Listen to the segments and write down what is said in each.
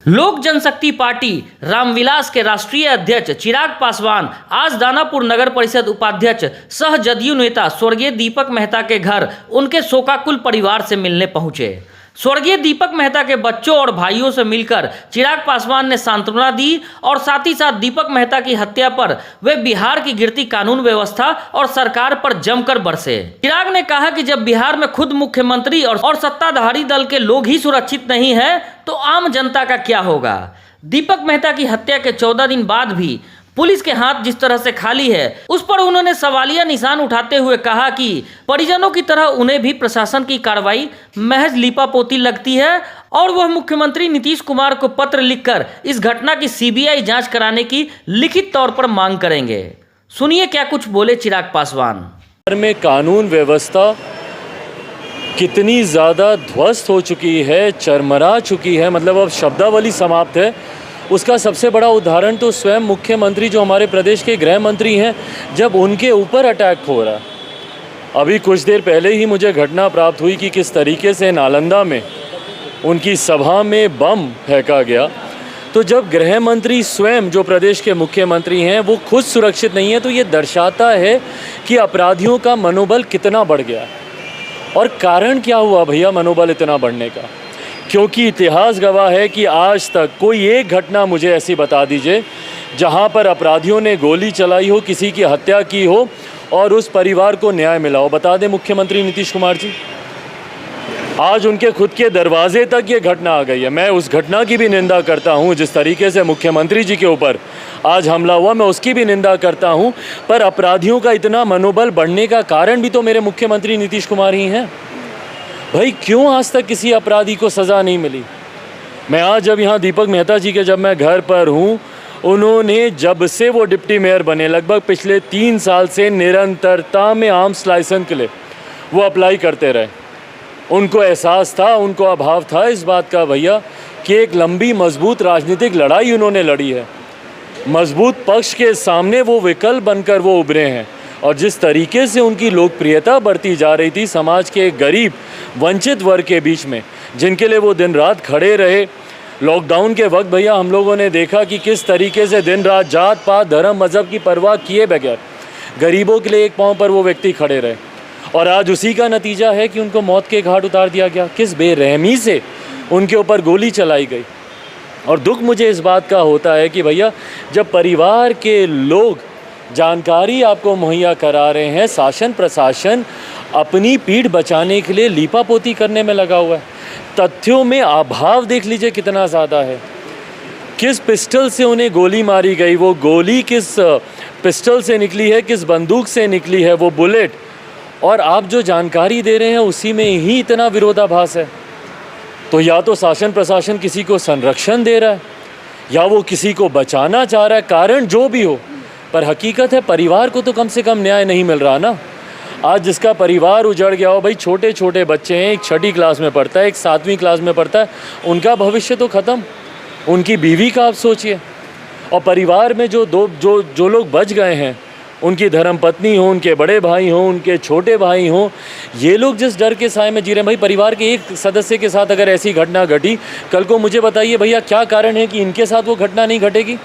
लोक जनशक्ति पार्टी रामविलास के राष्ट्रीय अध्यक्ष चिराग पासवान आज दानापुर नगर परिषद उपाध्यक्ष सह जदयू नेता स्वर्गीय दीपक मेहता के घर उनके शोकाकुल परिवार से मिलने पहुंचे। स्वर्गीय दीपक मेहता के बच्चों और भाइयों से मिलकर चिराग पासवान ने सांत्वना दी और साथ ही साथ दीपक मेहता की हत्या पर वे बिहार की गिरती कानून व्यवस्था और सरकार पर जमकर बरसे। चिराग ने कहा कि जब बिहार में खुद मुख्यमंत्री और सत्ताधारी दल के लोग ही सुरक्षित नहीं है तो आम जनता का क्या होगा। दीपक मेहता की हत्या के 14 दिन बाद भी पुलिस के हाथ जिस तरह से खाली है, उस पर उन्होंने सवालिया निशान उठाते हुए कहा कि परिजनों की तरह उन्हें भी प्रशासन की कार्रवाई महज लीपापोती लगती है और वह मुख्यमंत्री नीतीश कुमार को पत्र लिखकर इस घटना की सीबीआई जांच कराने की लिखित तौर पर मांग करेंगे। सुनिए क्या कुछ बोले चिराग पासवान। में कानून व्यवस्था कितनी ज़्यादा ध्वस्त हो चुकी है, चरमरा चुकी है, मतलब अब शब्दावली समाप्त है। उसका सबसे बड़ा उदाहरण तो स्वयं मुख्यमंत्री जो हमारे प्रदेश के गृह मंत्री हैं, जब उनके ऊपर अटैक हो रहा है। अभी कुछ देर पहले ही मुझे घटना प्राप्त हुई कि किस तरीके से नालंदा में उनकी सभा में बम फेंका गया। तो जब गृह मंत्री स्वयं जो प्रदेश के मुख्यमंत्री हैं वो खुद सुरक्षित नहीं है, तो ये दर्शाता है कि अपराधियों का मनोबल कितना बढ़ गया। और कारण क्या हुआ भैया मनोबल इतना बढ़ने का? क्योंकि इतिहास गवाह है कि आज तक कोई एक घटना मुझे ऐसी बता दीजिए जहां पर अपराधियों ने गोली चलाई हो, किसी की हत्या की हो और उस परिवार को न्याय मिला हो। बता दें मुख्यमंत्री नीतीश कुमार जी, आज उनके खुद के दरवाजे तक ये घटना आ गई है। मैं उस घटना की भी निंदा करता हूं, जिस तरीके से मुख्यमंत्री जी के ऊपर आज हमला हुआ, मैं उसकी भी निंदा करता हूं। पर अपराधियों का इतना मनोबल बढ़ने का कारण भी तो मेरे मुख्यमंत्री नीतीश कुमार ही हैं। भाई क्यों आज तक किसी अपराधी को सज़ा नहीं मिली? मैं आज जब यहाँ दीपक मेहता जी के जब मैं घर पर हूँ, उन्होंने जब से वो डिप्टी मेयर बने लगभग पिछले 3 साल से निरंतरता में आर्म्स लाइसेंस के लिए वो अप्लाई करते रहे। उनको एहसास था, उनको अभाव था इस बात का भैया कि एक लंबी मजबूत राजनीतिक लड़ाई उन्होंने लड़ी है। मजबूत पक्ष के सामने वो विकल्प बनकर वो उभरे हैं। और जिस तरीके से उनकी लोकप्रियता बढ़ती जा रही थी समाज के गरीब वंचित वर्ग के बीच में, जिनके लिए वो दिन रात खड़े रहे। लॉकडाउन के वक्त भैया हम लोगों ने देखा कि किस तरीके से दिन रात जात पात धर्म मज़हब की परवाह किए बगैर गरीबों के लिए एक पाँव पर वो व्यक्ति खड़े रहे। और आज उसी का नतीजा है कि उनको मौत के घाट उतार दिया गया। किस बेरहमी से उनके ऊपर गोली चलाई गई। और दुख मुझे इस बात का होता है कि भैया जब परिवार के लोग जानकारी आपको मुहैया करा रहे हैं, शासन प्रशासन अपनी पीठ बचाने के लिए लीपापोती करने में लगा हुआ है। तथ्यों में अभाव देख लीजिए कितना ज़्यादा है। किस पिस्टल से उन्हें गोली मारी गई, वो गोली किस पिस्टल से निकली है, किस बंदूक से निकली है वो बुलेट, और आप जो जानकारी दे रहे हैं उसी में ही इतना विरोधाभास है। तो या तो शासन प्रशासन किसी को संरक्षण दे रहा है या वो किसी को बचाना चाह रहा है, कारण जो भी हो। पर हकीकत है परिवार को तो कम से कम न्याय नहीं मिल रहा ना। आज जिसका परिवार उजड़ गया हो, भाई छोटे छोटे बच्चे हैं, एक 6ठी क्लास में पढ़ता है, एक 7वीं क्लास में पढ़ता है, उनका भविष्य तो ख़त्म। उनकी बीवी का आप सोचिए। और परिवार में जो लोग बच गए हैं, उनकी धर्मपत्नी हो, उनके बड़े भाई हों, उनके छोटे भाई हों, ये लोग जिस डर के साए में जी रहे हैं। भाई परिवार के एक सदस्य के साथ अगर ऐसी घटना घटी, कल को मुझे बताइए भैया क्या कारण है कि इनके साथ वो घटना नहीं घटेगी?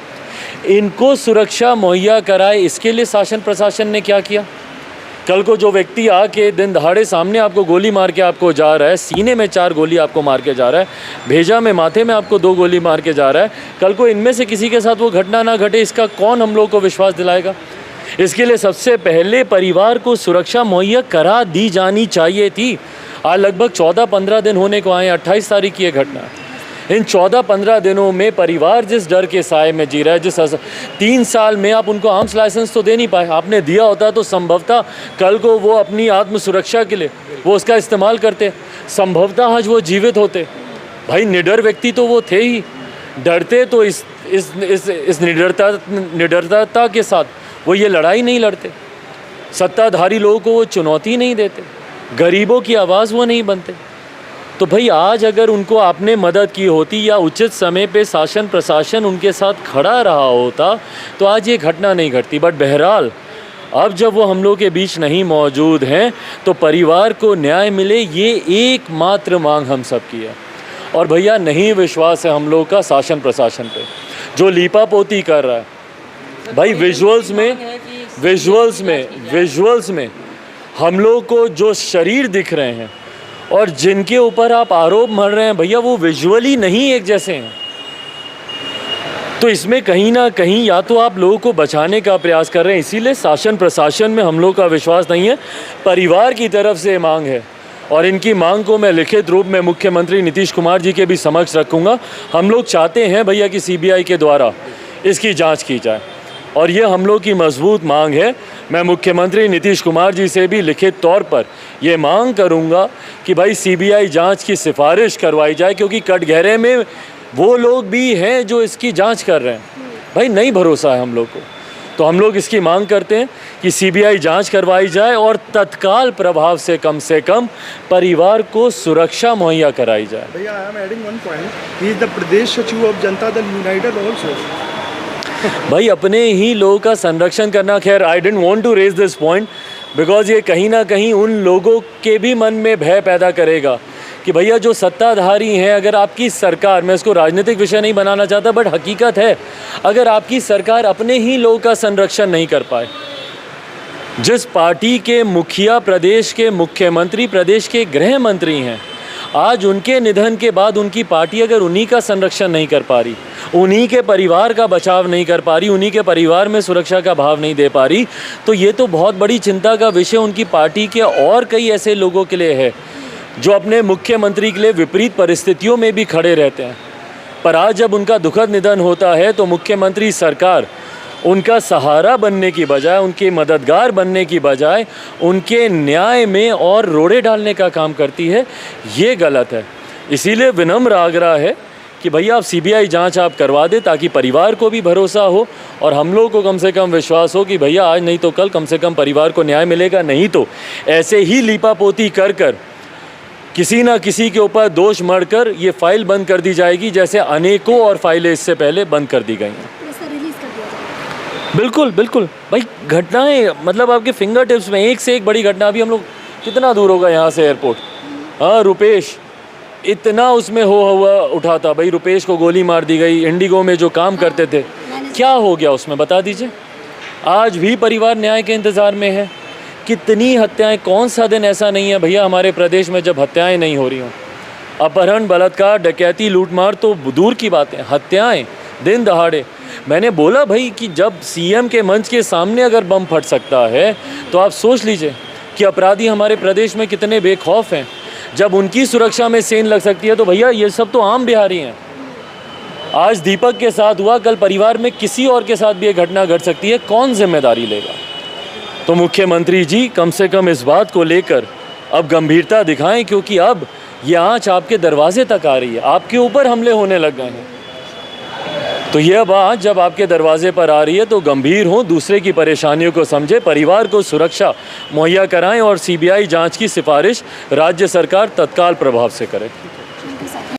इनको सुरक्षा मुहैया कराए, इसके लिए शासन प्रशासन ने क्या किया? कल को जो व्यक्ति आके दिन दहाड़े सामने आपको गोली मार के आपको जा रहा है, सीने में 4 गोली आपको मार के जा रहा है, भेजा में माथे में आपको 2 गोली मार के जा रहा है, कल को इनमें से किसी के साथ वो घटना ना घटे, इसका कौन हम लोग को विश्वास दिलाएगा? इसके लिए सबसे पहले परिवार को सुरक्षा मुहैया करा दी जानी चाहिए थी। आज लगभग 14-15 दिन होने को आए, 28 तारीख की ये घटना। इन 14-15 दिनों में परिवार जिस डर के साए में जी रहा है, जिस 3 साल में आप उनको आर्म्स लाइसेंस तो दे नहीं पाए। आपने दिया होता तो संभवतः कल को वो अपनी आत्म सुरक्षा के लिए वो उसका इस्तेमाल करते, संभवतः आज वो जीवित होते। भाई निडर व्यक्ति तो वो थे ही, डरते तो इस निडरता के साथ वो ये लड़ाई नहीं लड़ते, सत्ताधारी लोगों को वो चुनौती नहीं देते, गरीबों की आवाज़ वो नहीं बनते। तो भाई आज अगर उनको आपने मदद की होती या उचित समय पे शासन प्रशासन उनके साथ खड़ा रहा होता तो आज ये घटना नहीं घटती। बट बहरहाल अब जब वो हम लोग के बीच नहीं मौजूद हैं तो परिवार को न्याय मिले, ये एकमात्र मांग हम सब की है। और भैया नहीं विश्वास है हम लोग का शासन प्रशासन पे, जो लीपापोती कर रहा है। भाई विजुअल्स में हम लोग को जो शरीर दिख रहे हैं और जिनके ऊपर आप आरोप मढ़ रहे हैं भैया, वो विजुअली नहीं एक जैसे हैं। तो इसमें कहीं ना कहीं या तो आप लोगों को बचाने का प्रयास कर रहे हैं, इसीलिए शासन प्रशासन में हम लोग का विश्वास नहीं है। परिवार की तरफ से मांग है और इनकी मांग को मैं लिखित रूप में मुख्यमंत्री नीतीश कुमार जी के भी समक्ष रखूँगा। हम लोग चाहते हैं भैया कि सीबीआई के द्वारा इसकी जाँच की जाए और ये हम लोग की मजबूत मांग है। मैं मुख्यमंत्री नीतीश कुमार जी से भी लिखित तौर पर ये मांग करूंगा कि भाई सीबीआई जांच की सिफारिश करवाई जाए, क्योंकि कटघरे में वो लोग भी हैं जो इसकी जांच कर रहे हैं। भाई नहीं भरोसा है हम लोग को, तो हम लोग इसकी मांग करते हैं कि सीबीआई जांच करवाई जाए और तत्काल प्रभाव से कम परिवार को सुरक्षा मुहैया कराई जाए। भैया, I am adding one point, he is the प्रदेश सचिव of Janata Dal United also. भाई अपने ही लोगों का संरक्षण करना, खैर I don't want to raise this point because ये कहीं ना कहीं उन लोगों के भी मन में भय पैदा करेगा कि भैया जो सत्ताधारी हैं, अगर आपकी सरकार, मैं इसको राजनीतिक विषय नहीं बनाना चाहता बट हकीकत है, अगर आपकी सरकार अपने ही लोगों का संरक्षण नहीं कर पाए, जिस पार्टी के मुखिया प्रदेश के मुख्यमंत्री, प्रदेश के गृह मंत्री हैं, आज उनके निधन के बाद उनकी पार्टी अगर उन्हीं का संरक्षण नहीं कर पा रही, उन्हीं के परिवार का बचाव नहीं कर पा रही, उन्हीं के परिवार में सुरक्षा का भाव नहीं दे पा रही, तो ये तो बहुत बड़ी चिंता का विषय उनकी पार्टी के और कई ऐसे लोगों के लिए है जो अपने मुख्यमंत्री के लिए विपरीत परिस्थितियों में भी खड़े रहते हैं। पर आज जब उनका दुखद निधन होता है तो मुख्यमंत्री सरकार उनका सहारा बनने की बजाय, उनके मददगार बनने की बजाय उनके न्याय में और रोड़े डालने का काम करती है। ये गलत है। इसीलिए विनम्र आग्रह है कि भैया आप सीबीआई जांच आप करवा दें ताकि परिवार को भी भरोसा हो और हम लोग को कम से कम विश्वास हो कि भैया आज नहीं तो कल कम से कम परिवार को न्याय मिलेगा। नहीं तो ऐसे ही लीपापोती कर कर किसी ना किसी के ऊपर दोष मढ़कर ये फाइल बंद कर दी जाएगी, जैसे अनेकों और फाइलें इससे पहले बंद कर दी गई हैं। बिल्कुल बिल्कुल भाई, घटनाएं मतलब आपके फिंगर टिप्स में, एक से एक बड़ी घटना। अभी हम लोग कितना दूर होगा यहाँ से एयरपोर्ट, हाँ रुपेश, इतना उसमें हो हुआ उठा था भाई, रुपेश को गोली मार दी गई। इंडिगो में जो काम करते थे, क्या हो गया उसमें बता दीजिए। आज भी परिवार न्याय के इंतज़ार में है। कितनी हत्याएं, कौन सा दिन ऐसा नहीं है भैया हमारे प्रदेश में जब हत्याएं नहीं हो रही हों। अपहरण, बलात्कार, डकैती, लूटमार तो दूर की बात है, हत्याएं दिन दहाड़े। मैंने बोला भाई कि जब सीएम के मंच के सामने अगर बम फट सकता है तो आप सोच लीजिए कि अपराधी हमारे प्रदेश में कितने बेखौफ हैं। जब उनकी सुरक्षा में सेंध लग सकती है तो भैया ये सब तो आम बिहारी हैं। आज दीपक के साथ हुआ, कल परिवार में किसी और के साथ भी ये घटना घट सकती है, कौन जिम्मेदारी लेगा। तो मुख्यमंत्री जी कम से कम इस बात को लेकर अब गंभीरता दिखाएं, क्योंकि अब ये आँच आपके दरवाजे तक आ रही है, आपके ऊपर हमले होने लग गए हैं। तो ये बात जब आपके दरवाजे पर आ रही है तो गंभीर हों, दूसरे की परेशानियों को समझे, परिवार को सुरक्षा मुहैया कराएं और सीबीआई जांच की सिफारिश राज्य सरकार तत्काल प्रभाव से करे।